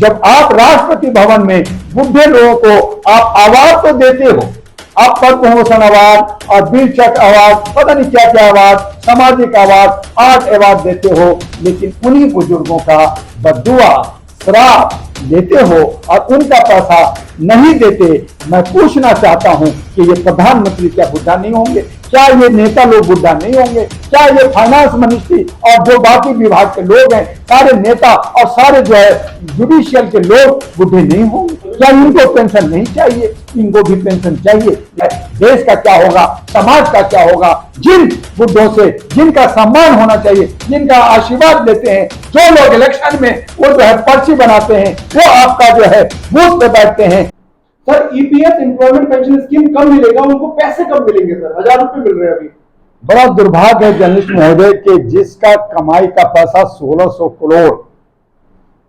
जब आप राष्ट्रपति भवन में बुढ़े लोगों को आप अवार्ड तो देते हो, आप पद्म भूषण अवार्ड और वीर चक्र अवार्ड, पता नहीं क्या क्या अवार्ड, सामाजिक अवार्ड, आर्ट अवार्ड देते हो, लेकिन उन्हीं बुजुर्गों का बद्दुआ श्राप लेते हो और उनका पैसा नहीं देते। मैं पूछना चाहता हूं कि ये प्रधानमंत्री क्या बुढ़ा नहीं होंगे? क्या ये नेता लोग बुढ़ा नहीं होंगे? क्या ये फाइनेंस मिनिस्ट्री और जो बाकी विभाग के लोग हैं, सारे नेता और सारे जो है जुडिशियल के लोग बुढ़े नहीं होंगे? क्या इनको पेंशन नहीं चाहिए? इनको भी पेंशन चाहिए। देश का क्या होगा, समाज का क्या होगा? जिन बुढ़ों से जिनका सम्मान होना चाहिए, जिनका आशीर्वाद लेते हैं, जो लोग इलेक्शन में वो जो है पर्ची बनाते हैं, वो आपका जो है बूथ पे बैठते हैं। Sir EPS employment pension scheme कब मिलेगा? उनको पैसे कब मिलेंगे सर? 1000 रुपए मिल रहे हैं अभी। बड़ा दुर्भाग्य है जर्नलिस्ट महोदय कि जिसका कमाई का पैसा 1600 करोड़,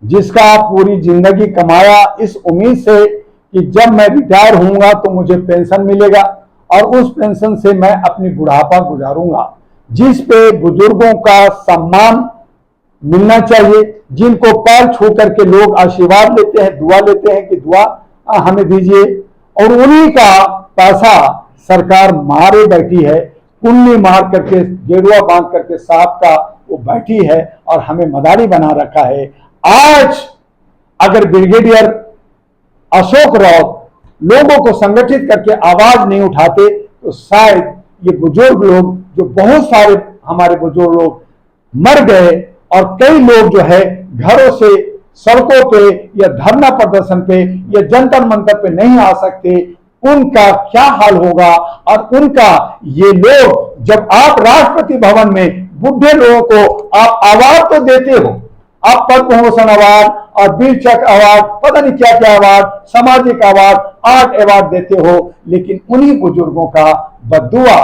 जिसका पूरी जिंदगी कमाया इस उम्मीद से कि जब मैं रिटायर होऊंगा तो मुझे पेंशन मिलेगा और उस पेंशन से मैं अपनी बुढ़ापा गुजारूंगा, जिस पे बुजुर्गों का सम्मान मिलना चाहिए, जिनको पैर छू करके लोग आशीर्वाद लेते हैं, दुआ लेते हैं कि दुआ हमें दीजिए, और उन्हीं का पैसा सरकार मारे बैठी है, कुन्नी मार करके गेरुआ बांध करके सांप का वो बैठी है और हमें मदारी बना रखा है। आज अगर ब्रिगेडियर अशोक राउत लोगों को संगठित करके आवाज नहीं उठाते तो शायद ये बुजुर्ग लोग, जो बहुत सारे हमारे बुजुर्ग लोग मर गए और कई लोग जो है घरों से सड़कों पे या धरना प्रदर्शन पे या जंतर मंतर पे नहीं आ सकते, उनका क्या हाल होगा? और उनका ये लोग, जब आप राष्ट्रपति भवन में बुढ़े लोगों को आप अवार्ड तो देते हो, आप पद्म भूषण अवार्ड और वीर चक्र अवार्ड, पता नहीं क्या क्या अवार्ड, सामाजिक अवार्ड, आर्ट अवार्ड देते हो, लेकिन उन्हीं बुजुर्गों का बद्दुआ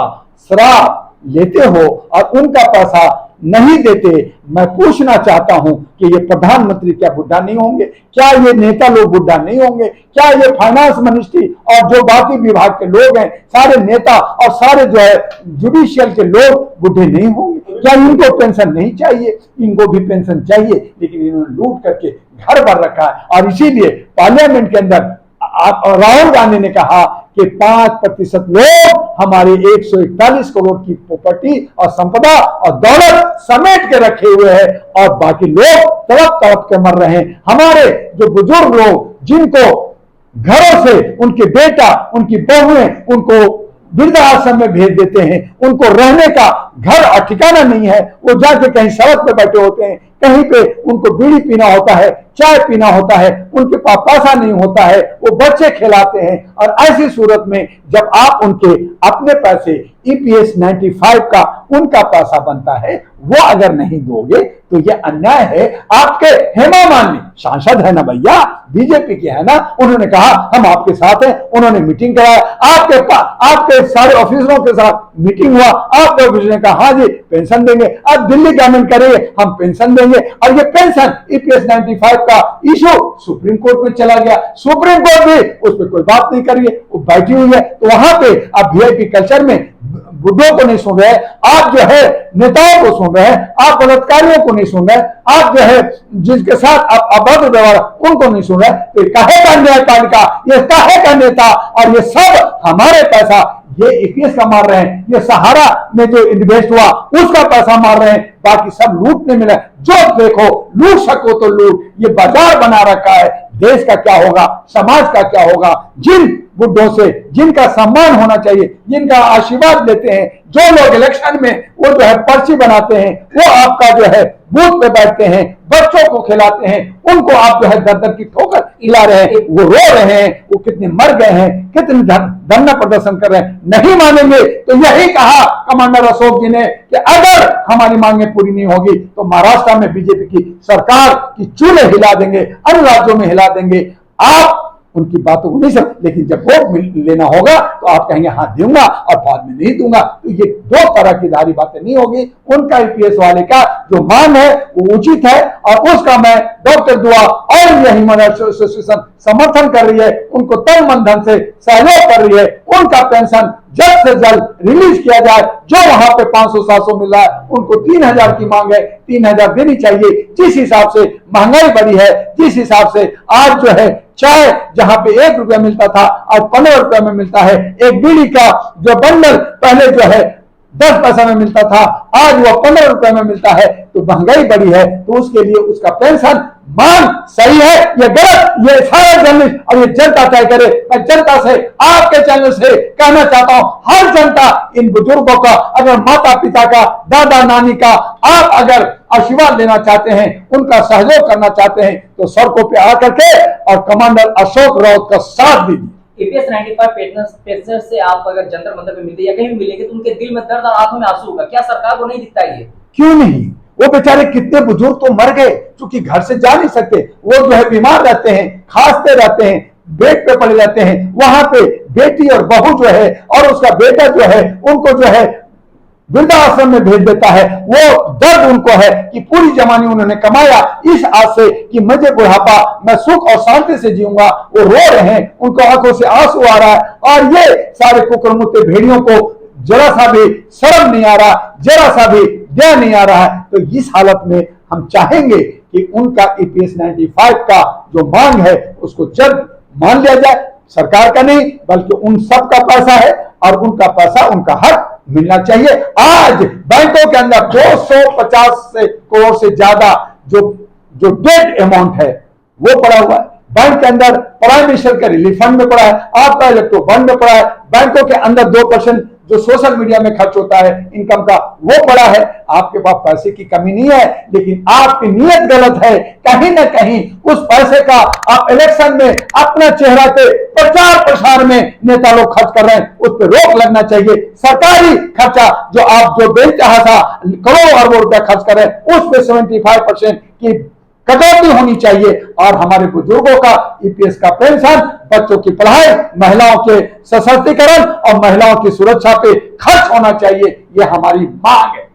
श्राप लेते हो और उनका पैसा नहीं देते। मैं पूछना चाहता हूं कि ये प्रधानमंत्री क्या बुढ़ा नहीं होंगे? क्या ये नेता लोग बुढ़ा नहीं होंगे? क्या ये फाइनेंस मिनिस्ट्री और जो बाकी विभाग के लोग हैं, सारे नेता और सारे जो है जुडिशियल के लोग बुढ़े नहीं होंगे? क्या इनको पेंशन नहीं चाहिए? इनको भी पेंशन चाहिए, लेकिन इन्होंने लूट करके घर भर रखा है। और इसीलिए पार्लियामेंट के अंदर राहुल गांधी ने कहा कि 5% लोग हमारे 141 करोड़ की प्रॉपर्टी और संपदा और दौलत समेट के रखे हुए हैं और बाकी लोग तड़प तड़प के मर रहे हैं। हमारे जो बुजुर्ग लोग, जिनको घरों से उनके बेटा, उनकी बहुएं उनको वृद्धाश्रम में भेज देते हैं, उनको रहने का घर और ठिकाना नहीं है, वो जाके कहीं सड़क पे बैठे होते हैं, कहीं पे उनको बीड़ी पीना होता है, चाय पीना होता है, उनके पास पैसा नहीं होता है, वो बच्चे खिलाते हैं। और ऐसी सूरत में जब आप उनके अपने पैसे ईपीएस 95 का उनका पैसा बनता है, वो अगर नहीं दोगे तो ये अन्याय है। आपके हेमा मालिनी सांसद है ना भैया, बीजेपी के है ना, उन्होंने कहा हम आपके साथ हैं, उन्होंने मीटिंग कराया, आपके सारे ऑफिसरों के साथ मीटिंग हुआ, आपके ऑफिस ने कहा हाँ जी पेंशन देंगे, अब दिल्ली गवर्नमेंट करेंगे हम पेंशन देंगे। और ये पेंशन ईपीएस 95 का इशू सुप्रीम कोर्ट में चला गया, सुप्रीम कोर्ट भी उस पर कोई बात नहीं करिए, वो बैठी हुई है। तो वहां पे आप वीआईपी कल्चर में बुढ़ों को नहीं सुन रहे, आप जो है नेताओं को सुन रहे हैं, आप बलात्कारियों को नहीं सुन रहे, आप जो है जिसके साथ आप अभद्र व्यवहार उनको नहीं सुन रहे। तो काहे का न्यायपालिका, ये काहे का नेता, और ये सब हमारे पैसा ये ईपीएस का मार रहे हैं, ये सहारा में जो इन्वेस्ट हुआ उसका पैसा मार रहे हैं, बाकी सब लूटने मिला। जो देखो लूट सको तो लूट, ये बाजार बना रखा है। देश का क्या होगा, समाज का क्या होगा? जिन बुढ़ों से जिनका सम्मान होना चाहिए, जिनका आशीर्वाद लेते हैं, जो लोग इलेक्शन में वो जो है पर्ची बनाते हैं, वो आपका जो है बूथ पे बैठते हैं, बच्चों को खिलाते हैं, उनको आप जो है दर दर की ठोकर खिला रहे हैं, वो रो रहे हैं, वो कितने मर गए हैं, कितने धरना प्रदर्शन कर रहे हैं। नहीं मानेंगे तो यही कहा कमांडर अशोक जी ने कि अगर हमारी मांगे पूरी नहीं होगी तो महाराष्ट्र में बीजेपी की सरकार की चूल्हे हिला देंगे, अन्य राज्यों में हिला देंगे। आप उनकी बातों को नहीं समझ, लेकिन जब वोट लेना होगा तो आप कहेंगे हाँ दूंगा और बाद में नहीं दूंगा। तो ये दो तरह की धारी बातें नहीं होगी। उनका ईपीएस वाले का जो मांग है वो उचित है और उसका मैं डॉक्टर दुआ और ह्यूमन एसोसिएशन समर्थन कर रही है, उनको तन मन धन से सहयोग कर रही है। उनका पेंशन जल्द से जल्द रिलीज किया जाए। जो वहां पे 500-700 मिल रहा है उनको 3000 की मांग है, 3000 देनी चाहिए। जिस हिसाब से महंगाई बढ़ी है, जिस हिसाब से आज जो है चाय जहां पे 1 रुपया मिलता था आज 15 रुपया में मिलता है, एक बीड़ी का जो बंडल पहले जो है 10 पैसा में मिलता था आज वो 15 रुपए में मिलता है, तो महंगाई बढ़ी है। तो उसके लिए उसका पेंशन मांग सही है या गलत, ये सारे जर्नलिस्ट और ये जनता तय करे। मैं जनता से, आपके चैनल से कहना चाहता हूं, हर जनता इन बुजुर्गों का, अगर माता पिता का, दादा नानी का आप अगर आशीर्वाद लेना चाहते हैं, उनका सहयोग करना चाहते हैं, तो सड़कों पे आकर के और कमांडर अशोक राउत का साथ दीजिए। APS 95 पेंशनर से आप अगर जंतर मंतर में मिलते या कहीं भी मिलेंगे तो उनके दिल में दर्द और आंखों में आंसू होगा। क्या सरकार को नहीं दिखता ये? क्यों नहीं? वो बेचारे कितने बुजुर्ग तो मर गए, क्योंकि घर से जा नहीं सकते, वो जो है बीमार रहते हैं, खांसते रहते हैं, बेड पे पड़े रहते हैं। वहां पे बेटी और बहू जो है और उसका बेटा जो है उनको जो है वृद्धाश्रम में भेज देता है। वो दर्द उनको है कि पूरी जवानी उन्होंने कमाया इस आस से कि मुझे बुढ़ापा मैं सुख और शांति से जीऊंगा, वो रो रहे हैं, उनको आंखों से आंसू आ रहा है। और ये सारे कुकरमुत्ते भेड़ियों को जरा सा भी शर्म नहीं आ रहा, जरा सा भी दया नहीं आ रहा है। तो इस हालत में हम चाहेंगे कि उनका EPS 95 का जो मांग है उसको जल्द मान लिया जाए। सरकार का नहीं बल्कि उन सब का पैसा है और उनका पैसा, उनका हक मिलना चाहिए। आज बैंकों के अंदर 250 करोड़ से ज्यादा जो डेट अमाउंट है वो पड़ा हुआ है। बैंक के अंदर प्राइम मिनिस्टर के रिलीफ फंड में पड़ा है, आपका इलेक्ट्रो फंड में पड़ा है। बैंकों के अंदर 2% जो सोशल मीडिया में खर्च होता है इनकम का वो पड़ा है। आपके पास पैसे की कमी नहीं है, लेकिन आपकी नीयत गलत है। कहीं ना कहीं उस पैसे का आप इलेक्शन में अपना चेहरा के प्रचार प्रसार में नेता लोग खर्च कर रहे हैं, उस पर रोक लगना चाहिए। सरकारी खर्चा जो आप जो बेचाहा था करोड़ों अरबों रुपया खर्च कर रहे हैं उस पर 75% की कटौती होनी चाहिए। और हमारे बुजुर्गों का EPS का पेंशन, बच्चों की पढ़ाई, महिलाओं के सशक्तिकरण और महिलाओं की सुरक्षा पे खर्च होना चाहिए, यह हमारी मांग है।